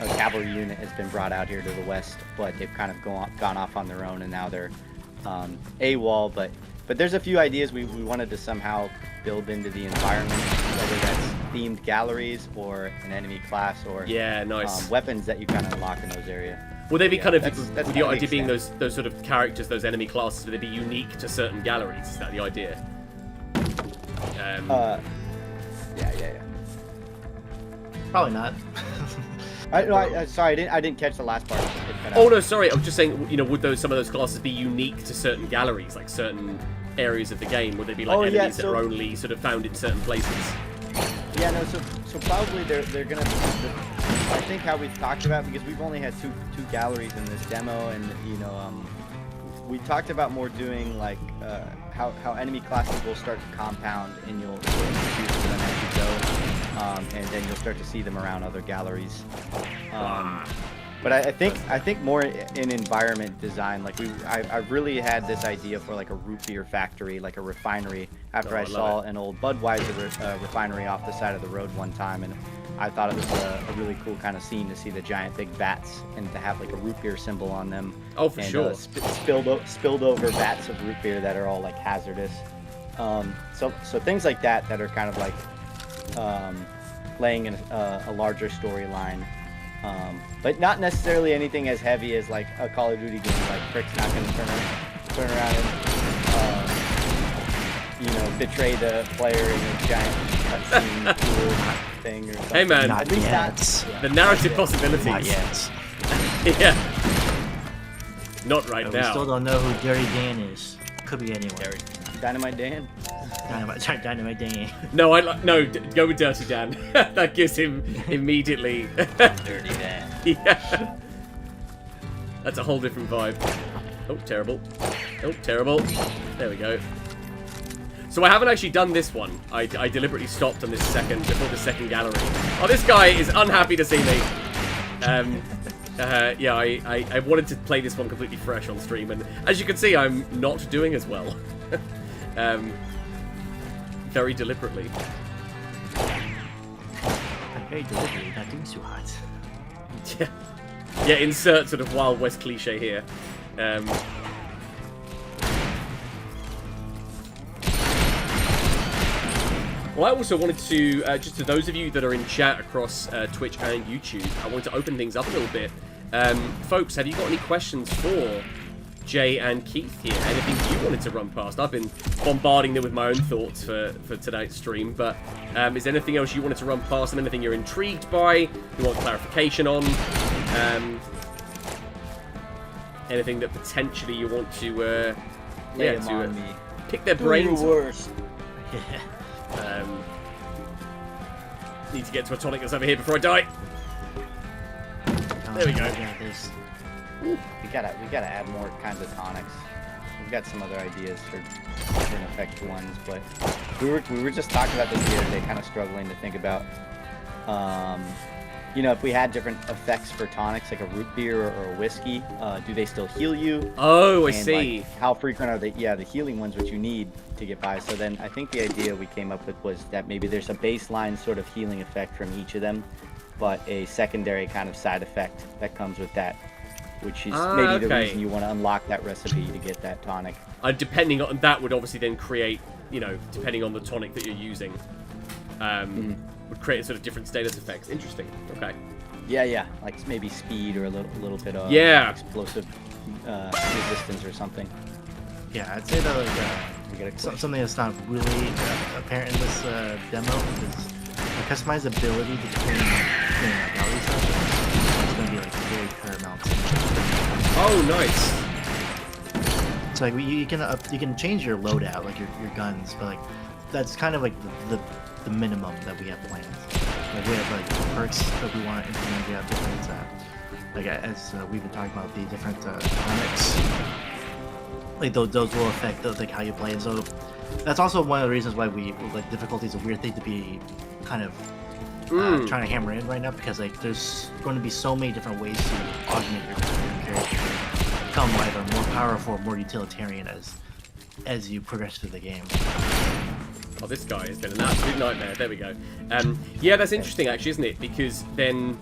a cavalry unit has been brought out here to the west, but they've kind of gone off on their own, and now they're AWOL. But there's a few ideas we wanted to somehow build into the environment, whether that's themed galleries or an enemy class or weapons that you kind of unlock in those areas. Will they be kind of, with your idea being those sort of characters, those enemy classes, will they be unique to certain galleries? Is that the idea? Yeah. Probably not. Sorry, I didn't catch the last part. Oh no, sorry. I was just saying, you know, would some of those classes be unique to certain galleries, like certain areas of the game? Would they be like enemies that are only sort of found in certain places? Yeah, no. So probably they're gonna. I think how we've talked about, because we've only had two galleries in this demo, and you know, we talked about more doing like how enemy classes will start to compound, and you'll introduce them as you go. And then you'll start to see them around other galleries. But I think more in environment design. Like I really had this idea for like a root beer factory, like a refinery. After I saw an old Budweiser refinery off the side of the road one time, and I thought it was a really cool kind of scene to see the giant big vats and to have like a root beer symbol on them. Oh, for sure. Spilled over vats of root beer that are all like hazardous. So things like that are kind of like laying in a larger storyline, but not necessarily anything as heavy as like a Call of Duty game. Like Frick's not going to turn around and you know, betray the player in a giant cutscene thing or something. Hey man, not yet. The narrative possibilities. Not yet. Yeah. Not right now. We still don't know who Dirty Dan is. Could be anyone. Dynamite Dan. Dynamite Dan. No, go with Dirty Dan. That gives him immediately. Dirty Dan. Yeah. That's a whole different vibe. Oh, terrible. Oh, terrible. There we go. So I haven't actually done this one. I deliberately stopped on this before the second gallery. Oh, this guy is unhappy to see me. Yeah, I wanted to play this one completely fresh on stream, and as you can see, I'm not doing as well. Very deliberately. I'm very deliberately not doing too hot. Yeah, insert sort of Wild West cliche here. Well, I also wanted to, just to those of you that are in chat across Twitch and YouTube, I wanted to open things up a little bit. Folks, have you got any questions for Jay and Keith here? Anything you wanted to run past? I've been bombarding them with my own thoughts for tonight's stream, but is there anything else you wanted to run past, and anything you're intrigued by, you want clarification on? Anything that potentially you want to, pick their brains on? Worst. Need to get to a tonic that's over here before I die. There we go. We gotta add more kinds of tonics. We've got some other ideas for different effect ones, but we were just talking about this the other day, kind of struggling to think about, you know, if we had different effects for tonics, like a root beer or a whiskey, do they still heal you? Oh, I and, see. Like, how frequent are they? Yeah, the healing ones, which you need to get by. So then I think the idea we came up with was that maybe there's a baseline sort of healing effect from each of them, but a secondary kind of side effect that comes with that, which is maybe the reason you want to unlock that recipe to get that tonic. Depending on that would obviously then create, you know, depending on the tonic that you're using, would create sort of different status effects. Interesting. Okay. Yeah, like maybe speed or a little bit of explosive resistance or something. Yeah, I'd say that something that's not really apparent in this demo is the customizability between gallery sessions. It's going to be like very paramount. Oh, nice. So like you can change your loadout, like your guns, but like that's kind of like the minimum that we have planned. Like we have like perks that we want to implement. We have different like as we've been talking about, the different tonics. Like those will affect like how you play, and so that's also one of the reasons why we like difficulty is a weird thing to be kind of trying to hammer in right now, because like there's going to be so many different ways to augment your character, become either more powerful or more utilitarian as you progress through the game. Oh, this guy has been an absolute nightmare. There we go. Yeah, that's interesting actually, isn't it? Because then,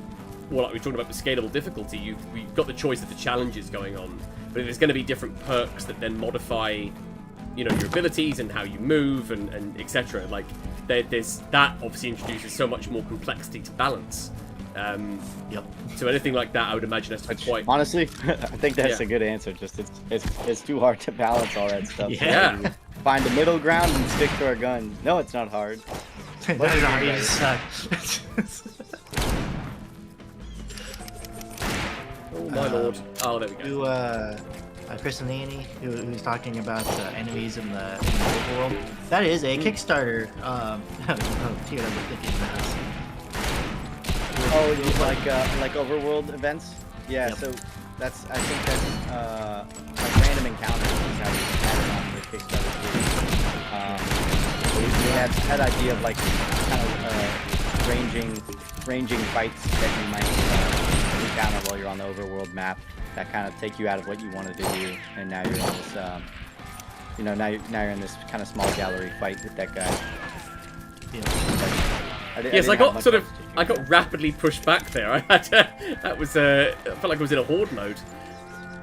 well, like we were talking about the scalable difficulty, you've got the choice of the challenges going on, but there's going to be different perks that then modify, you know, your abilities and how you move and etc. Like there's that obviously introduces so much more complexity to balance. Yep. So anything like that, I would imagine has to be quite. Honestly, I think that's a good answer. Just it's too hard to balance all that stuff. Yeah. So find a middle ground and stick to our guns. No, it's not hard. That's not you just suck. Oh my lord! Oh, there we go. Chris and Annie, who's talking about enemies in the overworld. That is a Kickstarter tier that we're thinking about. Oh, you like overworld events? Yeah. Yep. So I think that's like random encounters is how we had it on the Kickstarter. So we had idea of like kind of ranging fights that you might encounter while you're on the overworld map that kind of take you out of what you wanted to do, and now you're in this now you're in this kind of small gallery fight with that guy. Yes, I got rapidly pushed back there. I had to, that was I felt like I was in a horde mode.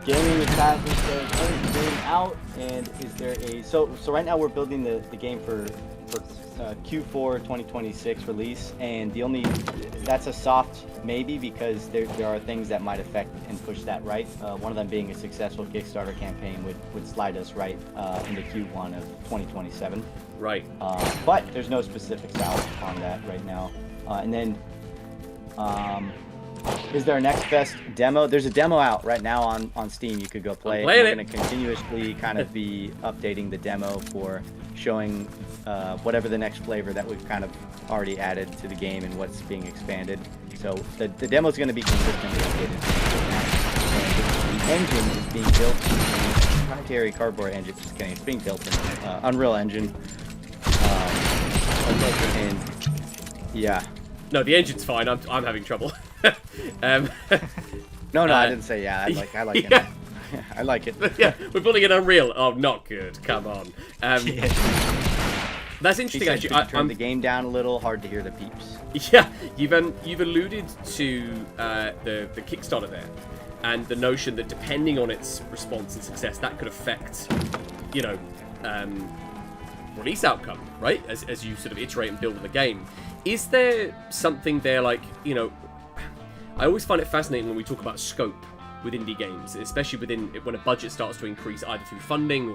Gaming with Cosmos says, game out, and is there a so right now we're building the game for Q4 2026 release, and that's a soft maybe because there are things that might affect and push that right. One of them being a successful Kickstarter campaign would slide us right into Q1 of 2027. Right. But there's no specifics out on that right now. And then, is there a next best demo? There's a demo out right now on Steam. You could go play it. We're going to continuously kind of be updating the demo for showing whatever the next flavor that we've kind of already added to the game and what's being expanded. So the demo is going to be consistently updated. And the engine is being built in proprietary Cardboard engine. Just kidding. It's being built in Unreal Engine. And yeah. No, the engine's fine. I'm having trouble. No, I didn't say yeah. I like it. Yeah. I like it. Yeah, we're building an Unreal. Oh, not good. Come on. That's interesting, actually. Turn the game down a little. Hard to hear the peeps. Yeah, you've alluded to the Kickstarter there, and the notion that depending on its response and success, that could affect, release outcome, right? As you sort of iterate and build on the game. Is there something there like, I always find it fascinating when we talk about scope with indie games, especially when a budget starts to increase either through funding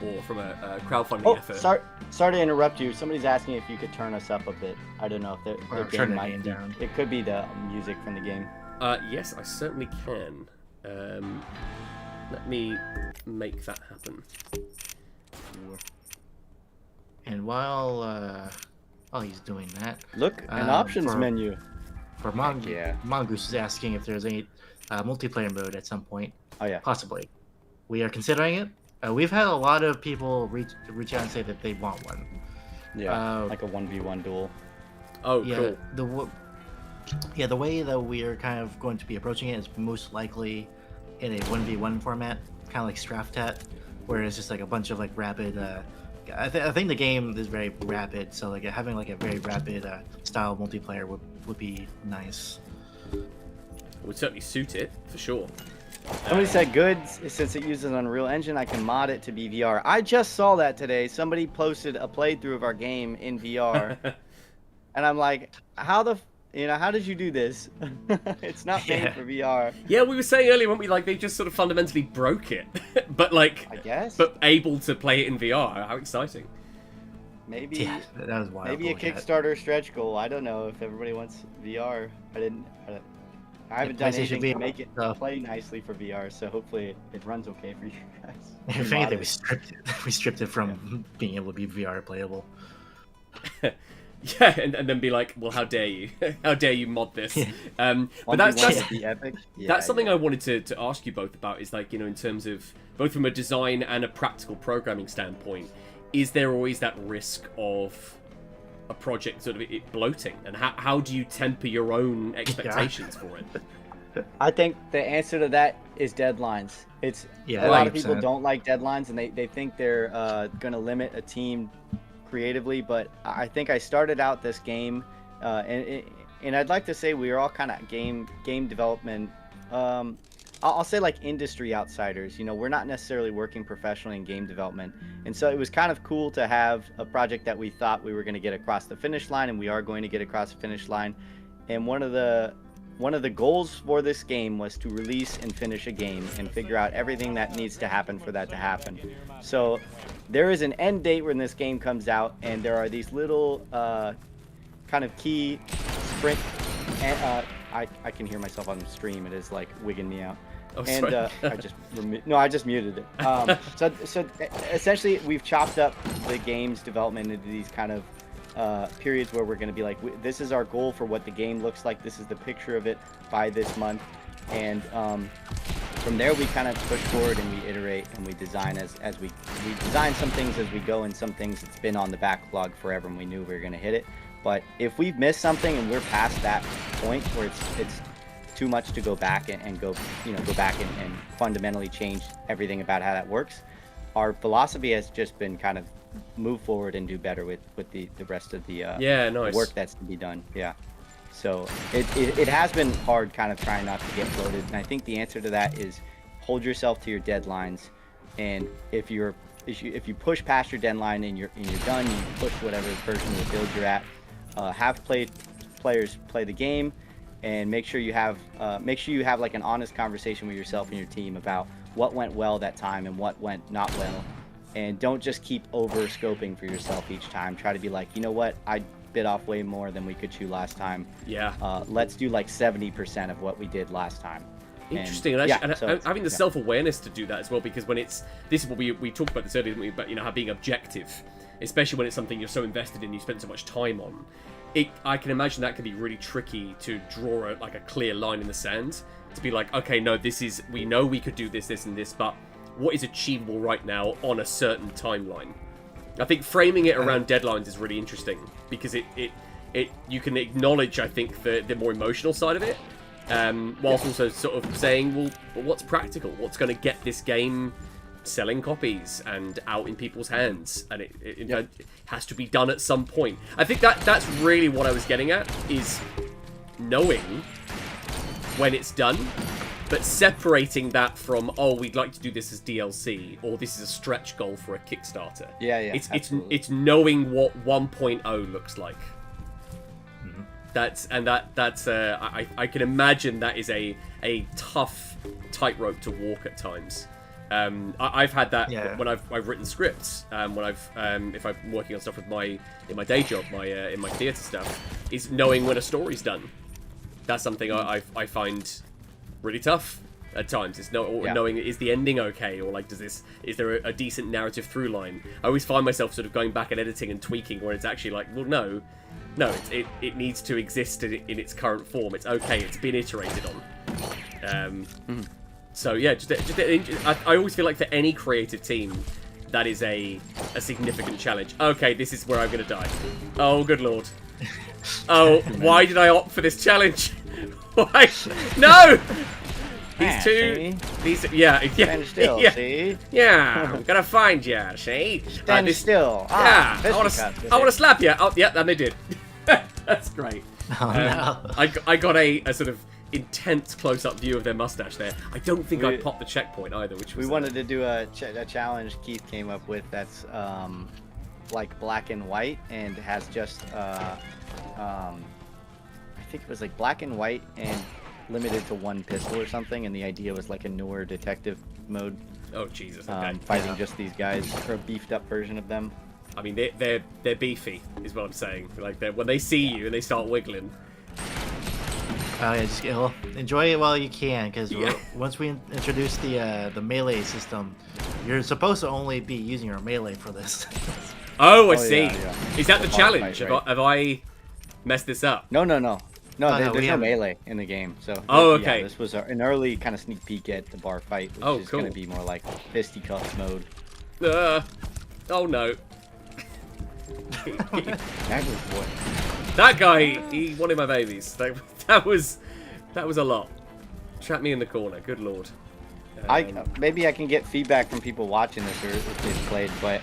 or from a crowdfunding effort. Sorry to interrupt you. Somebody's asking if you could turn us up a bit. I don't know if the game might down. It could be the music from the game. Yes, I certainly can. Let me make that happen. And while he's doing that, look, an options menu. For Mongoose is asking if there's any multiplayer mode at some point. Oh yeah, possibly. We are considering it. We've had a lot of people reach out and say that they want one. Yeah, like a 1v1 duel. Oh, yeah, cool. The way that we're kind of going to be approaching it is most likely in a 1v1 format, kind of like Straftat, where it's just like a bunch of like rapid. I think the game is very rapid, so like having like a very rapid style multiplayer would be nice. It would certainly suit it for sure. Somebody said good, since it uses an Unreal Engine, I can mod it to be VR. I just saw that today. Somebody posted a playthrough of our game in VR, and I'm like, how did you do this? It's not made for VR. Yeah, we were saying earlier, weren't we? Like they just sort of fundamentally broke it, but like, I guess, but able to play it in VR. How exciting! Maybe that was wild. Maybe a Kickstarter stretch goal. I don't know if everybody wants VR. I haven't done anything to make it play nicely for VR, so hopefully it runs okay for you guys. If anything, we stripped it from being able to be VR playable. Yeah, and then be like, well, how dare you? How dare you mod this? But that's epic. That's something I wanted to ask you both about, is like, in terms of both from a design and a practical programming standpoint, is there always that risk of a project sort of it bloating, and how do you temper your own expectations for it? I think the answer to that is deadlines. It's a lot of people don't like deadlines, and they think they're going to limit a team creatively, but I think I started out this game and I'd like to say we are all kind of game development, I'll say like industry outsiders. We're not necessarily working professionally in game development, and so it was kind of cool to have a project that we thought we were going to get across the finish line, and we are going to get across the finish line. And one of the goals for this game was to release and finish a game and figure out everything that needs to happen for that to happen. So there is an end date when this game comes out, and there are these little kind of key sprint. And I can hear myself on the stream. It is like wigging me out. Oh, and I just muted it. So essentially, we've chopped up the game's development into these kind of periods where we're going to be like, this is our goal for what the game looks like. This is the picture of it by this month, and from there we kind of push forward and we iterate and we design as we design some things as we go, and some things it's been on the backlog forever and we knew we were going to hit it. But if we've missed something and we're past that point where it's too much to go back and go back and fundamentally change everything about how that works, our philosophy has just been kind of move forward and do better with the rest of the nice work that's to be done. Yeah. So it has been hard kind of trying not to get bloated, and I think the answer to that is hold yourself to your deadlines, and if you push past your deadline and you're done, you push whatever version of the build you're at. Have players play the game, and make sure you have like an honest conversation with yourself and your team about what went well that time and what went not well, and don't just keep over scoping for yourself each time. Try to be like, you know what, I bit off way more than we could chew last time. Yeah. Let's do like 70% of what we did last time. Interesting, and having the self-awareness to do that as well, because when this is what we talked about this earlier, didn't we? But how being objective, especially when it's something you're so invested in, you spend so much time on. I can imagine that can be really tricky to draw a clear line in the sand, to be like, okay, no, we know we could do this, and this, but what is achievable right now on a certain timeline? I think framing it around deadlines is really interesting, because you can acknowledge, I think, the more emotional side of it, whilst also sort of saying, well, what's practical? What's going to get this game selling copies and out in people's hands? And it has to be done at some point. I think that's really what I was getting at, is knowing when it's done, but separating that from, oh, we'd like to do this as DLC, or this is a stretch goal for a Kickstarter. Yeah, It's knowing what 1.0 looks like. That's I can imagine that is a tough tightrope to walk at times. I've had that when I've written scripts. When if I'm working on stuff in my day job, in my theatre stuff, is knowing when a story's done. That's something I find really tough at times. It's knowing, is the ending okay, or like is there a decent narrative through line? I always find myself sort of going back and editing and tweaking where it's actually like, well, no, it needs to exist in its current form. It's okay. It's been iterated on. So yeah, I always feel like for any creative team, that is a significant challenge. Okay, this is where I'm going to die. Oh, good lord. Oh, why did I opt for this challenge? Why? No! Stand still, see? Yeah, I'm gonna find you, see? Stand still. Yeah, I want to slap you. Oh, yeah, and they did. That's great. Oh, no. I got a sort of intense close-up view of their mustache there. I don't think I popped the checkpoint either, which was... We wanted to do a challenge Keith came up with that's like black and white, and has just I think it was like black and white and limited to one pistol or something, and the idea was like a newer detective mode. Oh Jesus! Okay. Fighting just these guys, or a beefed up version of them. I mean, they're beefy, is what I'm saying. Like when they see you and they start wiggling. Oh yeah, just enjoy it while you can, because once we introduce the melee system, you're supposed to only be using your melee for this. Oh, I see. Yeah. Is that the challenge? Fight, right? Have I messed this up? No, there's no melee in the game. So okay. Yeah, this was an early kind of sneak peek at the bar fight, which is going to be more like fisticuffs mode. Oh no. That That guy, he wanted my babies. That was a lot. Trap me in the corner. Good lord. Maybe I can get feedback from people watching this, or if they've played, but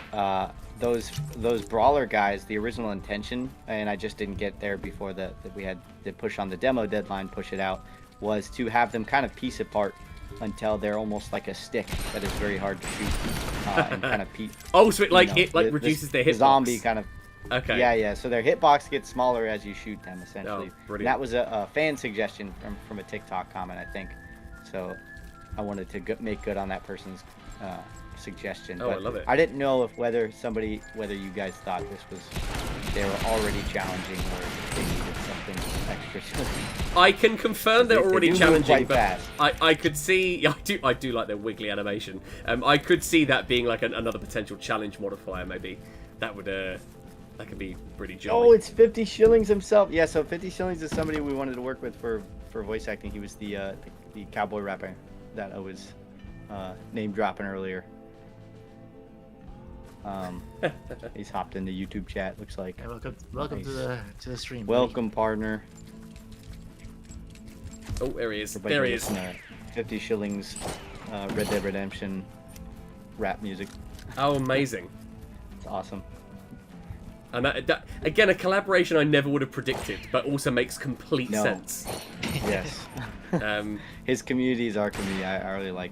those brawler guys, the original intention, and I just didn't get there before that we had to push on the demo deadline, push it out, was to have them kind of piece apart until they're almost like a stick that is very hard to shoot, and kind of oh, so it reduces their hitbox. Zombie kind of. Okay. Yeah. So their hitbox gets smaller as you shoot them, essentially. Oh, brilliant. And that was a fan suggestion from a TikTok comment, I think. So I wanted to make good on that person's suggestion. Oh, but I love it. I didn't know whether you guys thought they were already challenging, or if they needed something extra. I can confirm they're already challenging, but fast. I could see. I do like their wiggly animation. I could see that being like another potential challenge modifier. Maybe that would that could be pretty jolly. Oh, it's 50 Shillings himself. Yeah, so 50 Shillings is somebody we wanted to work with for voice acting. He was the cowboy rapper that I was name dropping earlier. He's hopped in the YouTube chat. Looks like. Yeah, welcome Nice. to the stream. Welcome, partner. Oh, there he is. Everybody There he is. listen to 50 Shillings, Red Dead Redemption, rap music. Oh, amazing. It's awesome. And that, again, a collaboration I never would have predicted, but also makes complete sense. Yes. His community is our community. I really like.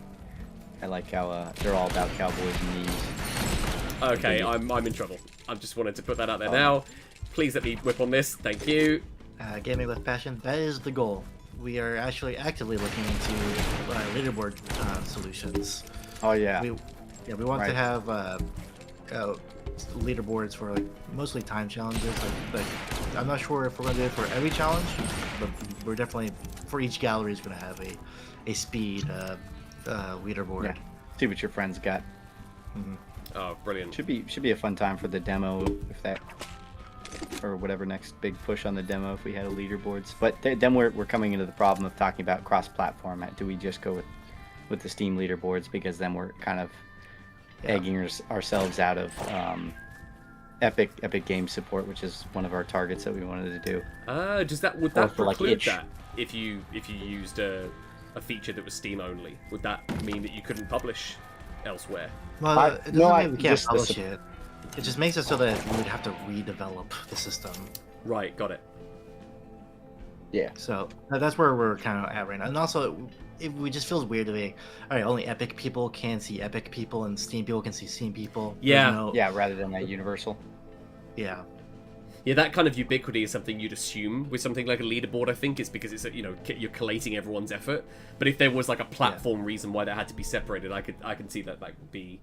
I like how they're all about cowboys and knees. Okay, I'm in trouble. I just wanted to put that out there now. Please let me whip on this. Thank you. Gaming with passion. That is the goal. We are actually actively looking into leaderboard solutions. Oh yeah. We want to have leaderboards for like mostly time challenges. Like I'm not sure if we're gonna do it for every challenge, but we're definitely for each gallery is gonna have a speed leaderboard. Yeah. See what your friends got. Mm-hmm. Oh, brilliant. Should be a fun time for the demo, if that, or whatever next big push on the demo if we had a leaderboards. But then we're coming into the problem of talking about cross-platform. Do we just go with the Steam leaderboards, because then we're kind of egging ourselves out of Epic Games support, which is one of our targets that we wanted to do. Would that for, like, preclude itch. that if you used a feature that was Steam only? Would that mean that you couldn't publish elsewhere? Well, it doesn't mean we can't just the publish it. It just makes it so that we would have to redevelop the system. Right, got it. Yeah. So that's where we're kind of at right now. And also, it just feels weird to be, all right, only Epic people can see Epic people, and Steam people can see Steam people. Yeah. Yeah, rather than that universal. Yeah. Yeah, that kind of ubiquity is something you'd assume with something like a leaderboard. I think it's because it's you're collating everyone's effort. But if there was like a platform reason why that had to be separated, I can see that would be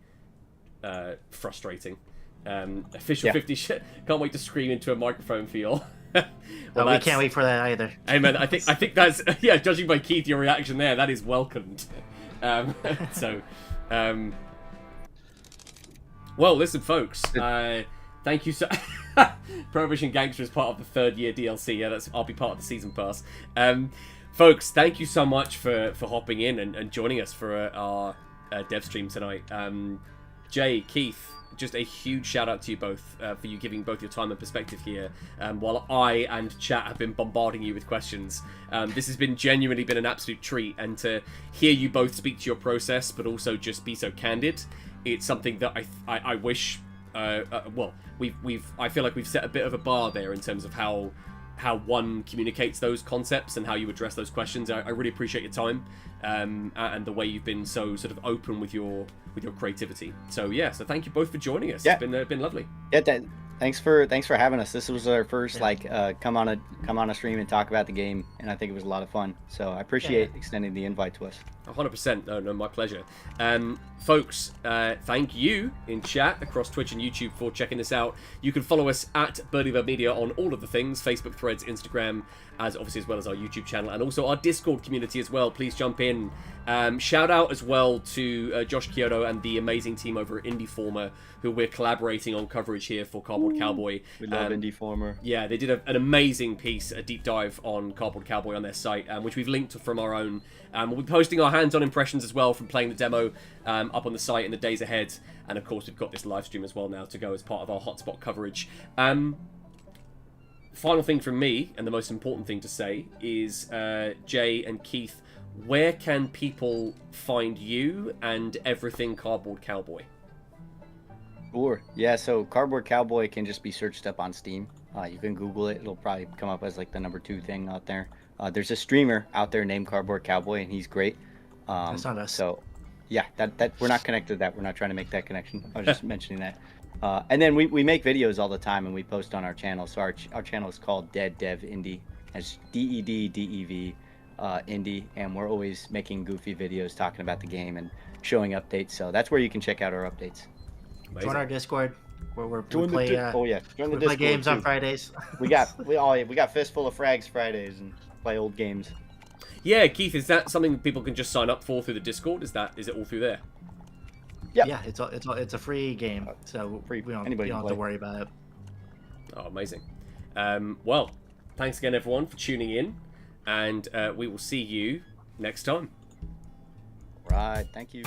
frustrating. Official 50 shit. Can't wait to scream into a microphone for y'all. Well, we can't wait for that either. Hey man, I think that's judging by Keith, your reaction there, that is welcomed. Well, listen, folks. Thank you so. Prohibition Gangster is part of the 3rd year DLC. Yeah, I'll be part of the season pass. Folks, thank you so much for hopping in and joining us for our dev stream tonight. Jay, Keith, just a huge shout out to you both for you giving both your time and perspective here. While I and chat have been bombarding you with questions, this has genuinely been an absolute treat, and to hear you both speak to your process, but also just be so candid. It's something that I wish. I feel like we've set a bit of a bar there in terms of how one communicates those concepts and how you address those questions. I really appreciate your time and the way you've been so sort of open with your creativity. So thank you both for joining us. Yeah. It's been lovely. Yeah, thanks for having us. This was our first come on a stream and talk about the game, and I think it was a lot of fun. So I appreciate extending the invite to us. 100%. No, my pleasure. Folks, thank you in chat across Twitch and YouTube for checking this out. You can follow us at Burly Media on all of the things: Facebook, Threads, Instagram, as well as our YouTube channel, and also our Discord community as well. Please jump in. Shout out as well to Josh Kyoto and the amazing team over at Indieformer, who we're collaborating on coverage here for Cardboard Cowboy. We love Indieformer. Yeah, they did an amazing piece, a deep dive on Cardboard Cowboy on their site, which we've linked from our own. We'll be posting our hands-on impressions as well from playing the demo up on the site in the days ahead. And of course, we've got this live stream as well now to go as part of our hotspot coverage. Final thing from me, and the most important thing to say, is Jay and Keith, where can people find you and everything Cardboard Cowboy? Sure. Yeah, so Cardboard Cowboy can just be searched up on Steam. You can Google it. It'll probably come up as like the #2 thing out there. There's a streamer out there named Cardboard Cowboy, and he's great. That's not us. So, yeah, that we're not connected to that. We're not trying to make that connection. I was just mentioning that. And then we make videos all the time, and we post on our channel. So our channel is called Ded Dev Indie. It's DED Indie, and we're always making goofy videos talking about the game and showing updates. So that's where you can check out our updates. Amazing. Join our Discord. Where we Join play, the Discord play games too. on Fridays. we got Fistful of Frags Fridays and play old games. Yeah, Keith, is that something people can just sign up for through the Discord? Is it all through there? Yep. Yeah, it's a free game, so we don't have to worry about it. Oh, amazing. Well, thanks again, everyone, for tuning in, and we will see you next time. Right. Thank you.